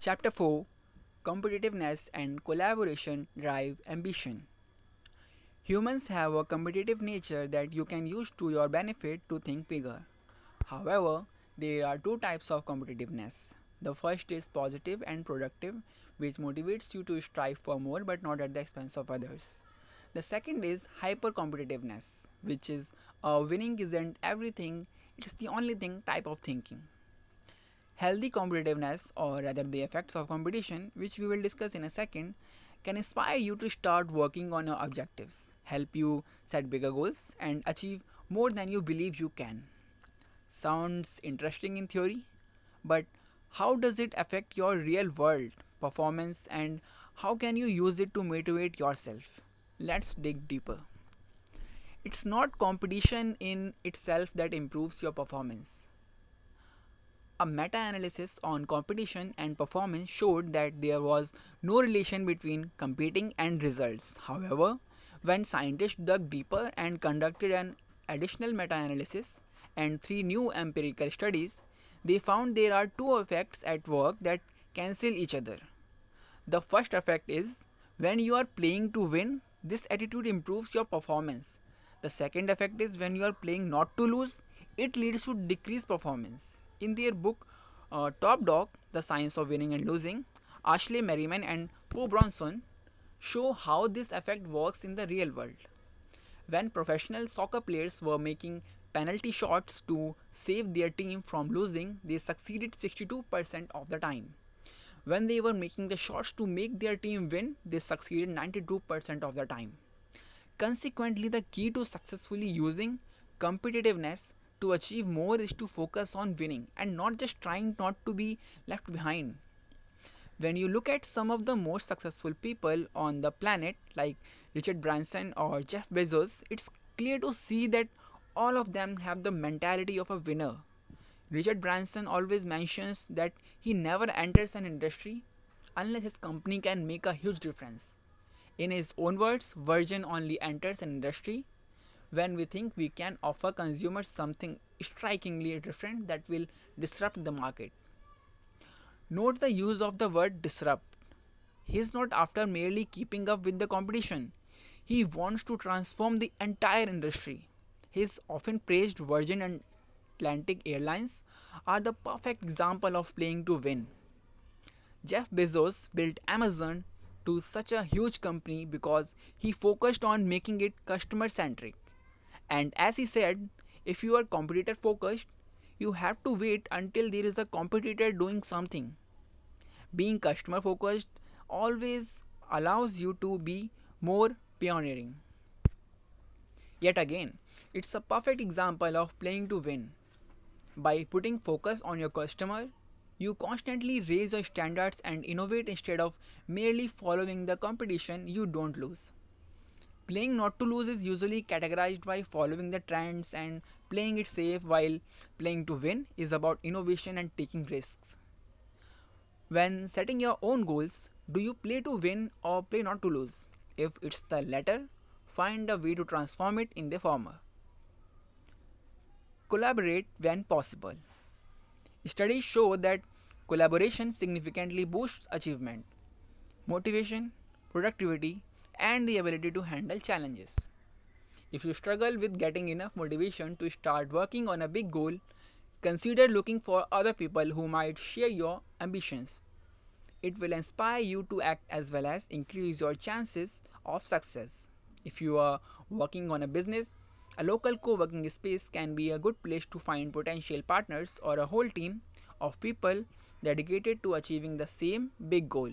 Chapter 4, Competitiveness and Collaboration Drive Ambition. Humans have a competitive nature that you can use to your benefit to think bigger. However, there are two types of competitiveness. The first is positive and productive, which motivates you to strive for more but not at the expense of others. The second is hyper competitiveness, which is winning isn't everything, it's the only thing type of thinking. Healthy competitiveness, or rather the effects of competition, which we will discuss in a second, can inspire you to start working on your objectives, help you set bigger goals, and achieve more than you believe you can. Sounds interesting in theory, but how does it affect your real world performance and how can you use it to motivate yourself? Let's dig deeper. It's not competition in itself that improves your performance. A meta analysis on competition and performance showed that there was no relation between competing and results. However, when scientists dug deeper and conducted an additional meta analysis and three new empirical studies, they found there are two effects at work that cancel each other. The first effect is when you are playing to win, this attitude improves your performance. The second effect is when you are playing not to lose, it leads to decreased performance. In their book Top Dog: The Science of Winning and Losing, Ashley Merriman and Bo Bronson show how this effect works in the real world. When professional soccer players were making penalty shots to save their team from losing, they succeeded 62% of the time. When they were making the shots to make their team win, they succeeded 92% of the time. Consequently, the key to successfully using competitiveness to achieve more is to focus on winning and not just trying not to be left behind. When you look at some of the most successful people on the planet, like Richard Branson or Jeff Bezos, it's clear to see that all of them have the mentality of a winner. Richard Branson always mentions that he never enters an industry unless his company can make a huge difference. In his own words, Virgin only enters an industry when we think we can offer consumers something strikingly different that will disrupt the market. Note the use of the word disrupt. He is not after merely keeping up with the competition. He wants to transform the entire industry. His often praised Virgin and Atlantic Airlines are the perfect example of playing to win. Jeff Bezos built Amazon to such a huge company because he focused on making it customer centric. And as he said, if you are competitor focused, you have to wait until there is a competitor doing something. Being customer focused always allows you to be more pioneering. Yet again, it's a perfect example of playing to win. By putting focus on your customer, you constantly raise your standards and innovate instead of merely following the competition. You don't lose. Playing not to lose is usually categorized by following the trends and playing it safe, while playing to win is about innovation and taking risks. When setting your own goals, do you play to win or play not to lose? If it's the latter, find a way to transform it in the former. Collaborate when possible. Studies show that collaboration significantly boosts achievement, motivation, productivity, and the ability to handle challenges. If you struggle with getting enough motivation to start working on a big goal, consider looking for other people who might share your ambitions. It will inspire you to act as well as increase your chances of success. If you are working on a business, a local co working space can be a good place to find potential partners or a whole team of people dedicated to achieving the same big goal.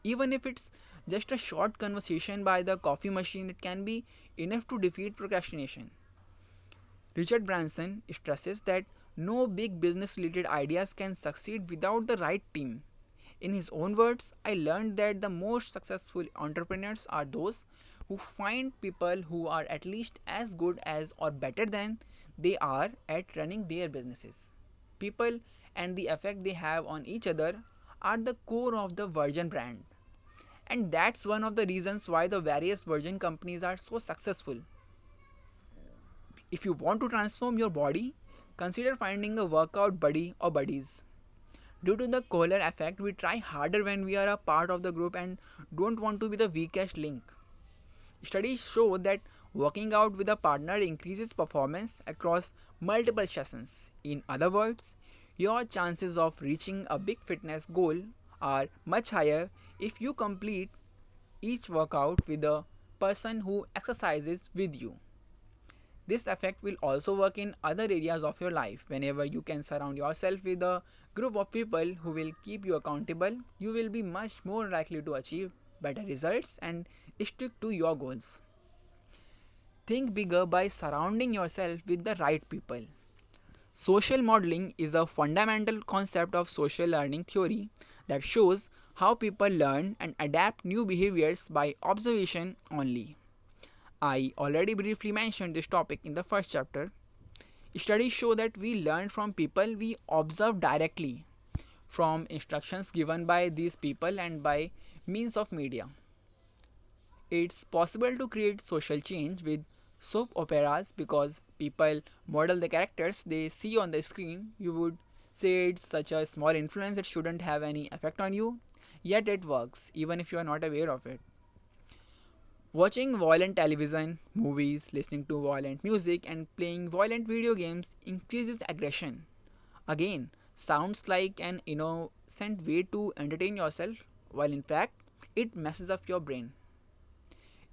Even if it's just a short conversation by the coffee machine, it can be enough to defeat procrastination. Richard Branson stresses that no big business related ideas can succeed without the right team. In his own words, I learned that the most successful entrepreneurs are those who find people who are at least as good as or better than they are at running their businesses. People and the effect they have on each other are the core of the Virgin brand. And that's one of the reasons why the various Virgin companies are so successful. If you want to transform your body, consider finding a workout buddy or buddies. Due to the Kohler effect, we try harder when we are a part of the group and don't want to be the weakest link. Studies show that working out with a partner increases performance across multiple sessions. In other words, your chances of reaching a big fitness goal are much higher if you complete each workout with a person who exercises with you. This effect will also work in other areas of your life. Whenever you can surround yourself with a group of people who will keep you accountable, you will be much more likely to achieve better results and stick to your goals. Think bigger by surrounding yourself with the right people. Social modeling is a fundamental concept of social learning theory that shows how people learn and adapt new behaviors by observation only. I already briefly mentioned this topic in the first chapter. Studies show that we learn from people we observe directly, from instructions given by these people and by means of media. It's possible to create social change with soap operas because people model the characters they see on the screen. You would say it's such a small influence it shouldn't have any effect on you, yet it works even if you are not aware of it. Watching violent television, movies, listening to violent music, and playing violent video games increases aggression. Again, sounds like an innocent way to entertain yourself, while in fact, it messes up your brain.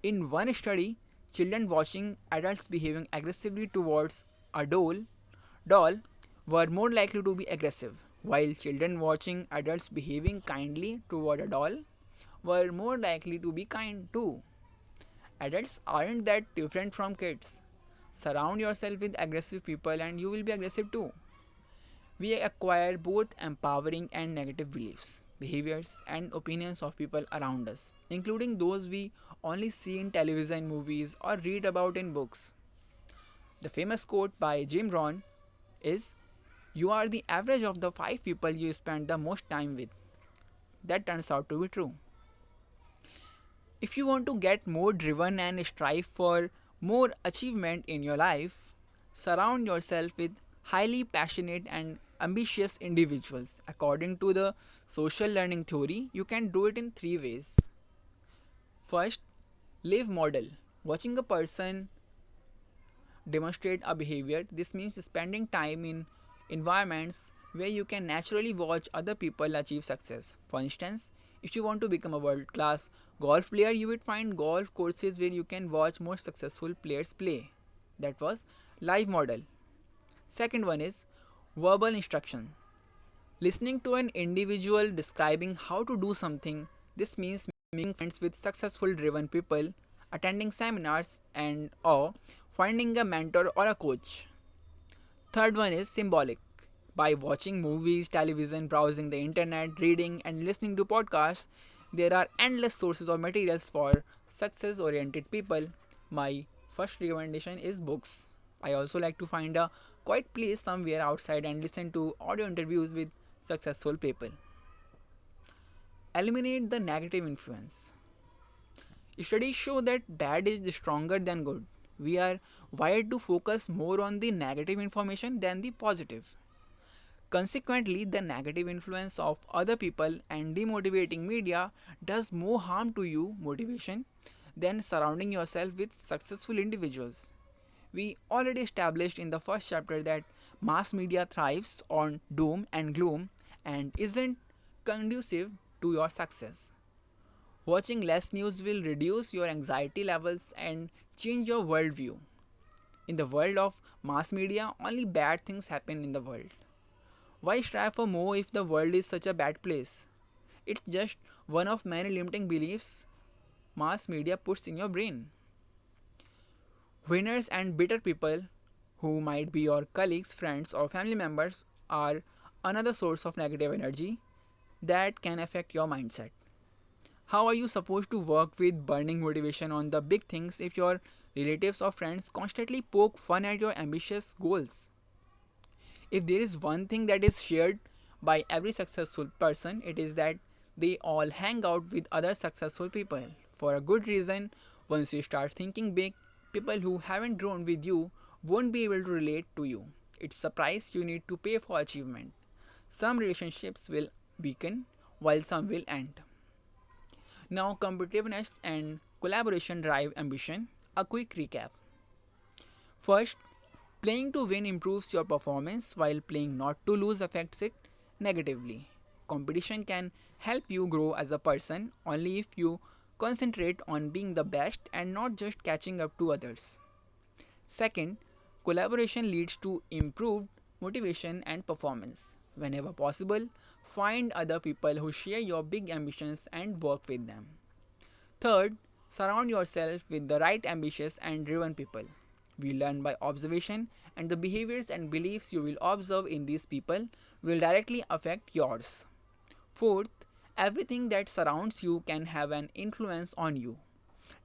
In one study, children watching adults behaving aggressively towards a doll were more likely to be aggressive, while children watching adults behaving kindly toward a doll were more likely to be kind too. Adults aren't that different from kids. Surround yourself with aggressive people and you will be aggressive too. We acquire both empowering and negative beliefs, behaviors, and opinions of people around us, including those we only see in television, movies, or read about in books. The famous quote by Jim Rohn is, "You are the average of the five people you spend the most time with." That turns out to be true. If you want to get more driven and strive for more achievement in your life, surround yourself with highly passionate and ambitious individuals. According to the social learning theory, you can do it in three ways. First, live model. Watching a person demonstrate a behavior, this means spending time in environments where you can naturally watch other people achieve success. For instance, if you want to become a world class golf player, you would find golf courses where you can watch more successful players play. That was live model. Second one is verbal instruction. Listening to an individual describing how to do something, this means making friends with successful driven people, attending seminars, and or finding a mentor or a coach. Third one is symbolic. By watching movies, television, browsing the internet, reading, and listening to podcasts, there are endless sources of materials for success oriented people. My first recommendation is books. I also like to find a quiet place somewhere outside and listen to audio interviews with successful people. Eliminate the negative influence. Studies show that bad is stronger than good. We are wired to focus more on the negative information than the positive. Consequently, the negative influence of other people and demotivating media does more harm to you motivation than surrounding yourself with successful individuals. We already established in the first chapter that mass media thrives on doom and gloom and isn't conducive to your success. Watching less news will reduce your anxiety levels and change your worldview. In the world of mass media, only bad things happen in the world. Why strive for more if the world is such a bad place? It's just one of many limiting beliefs mass media puts in your brain. Winners and bitter people, who might be your colleagues, friends, or family members, are another source of negative energy that can affect your mindset. How are you supposed to work with burning motivation on the big things if your relatives or friends constantly poke fun at your ambitious goals? If there is one thing that is shared by every successful person, it is that they all hang out with other successful people. For a good reason, once you start thinking big, people who haven't grown with you won't be able to relate to you. It's a price you need to pay for achievement. Some relationships will weaken while some will end. Now, competitiveness and collaboration drive ambition. A quick recap. First, playing to win improves your performance while playing not to lose affects it negatively. Competition can help you grow as a person only if you concentrate on being the best and not just catching up to others. Second, collaboration leads to improved motivation and performance. Whenever possible, find other people who share your big ambitions and work with them. Third, surround yourself with the right ambitious and driven people. We learn by observation, and the behaviors and beliefs you will observe in these people will directly affect yours. Fourth, everything that surrounds you can have an influence on you.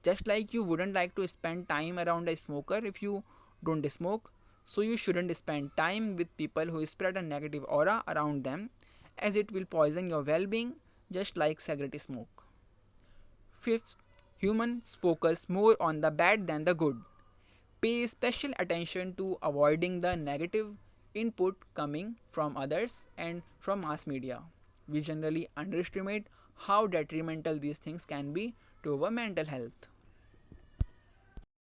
Just like you wouldn't like to spend time around a smoker if you don't smoke, so you shouldn't spend time with people who spread a negative aura around them, as it will poison your well being just like cigarette smoke. Fifth, humans focus more on the bad than the good. Pay special attention to avoiding the negative input coming from others and from mass media. We generally underestimate how detrimental these things can be to our mental health.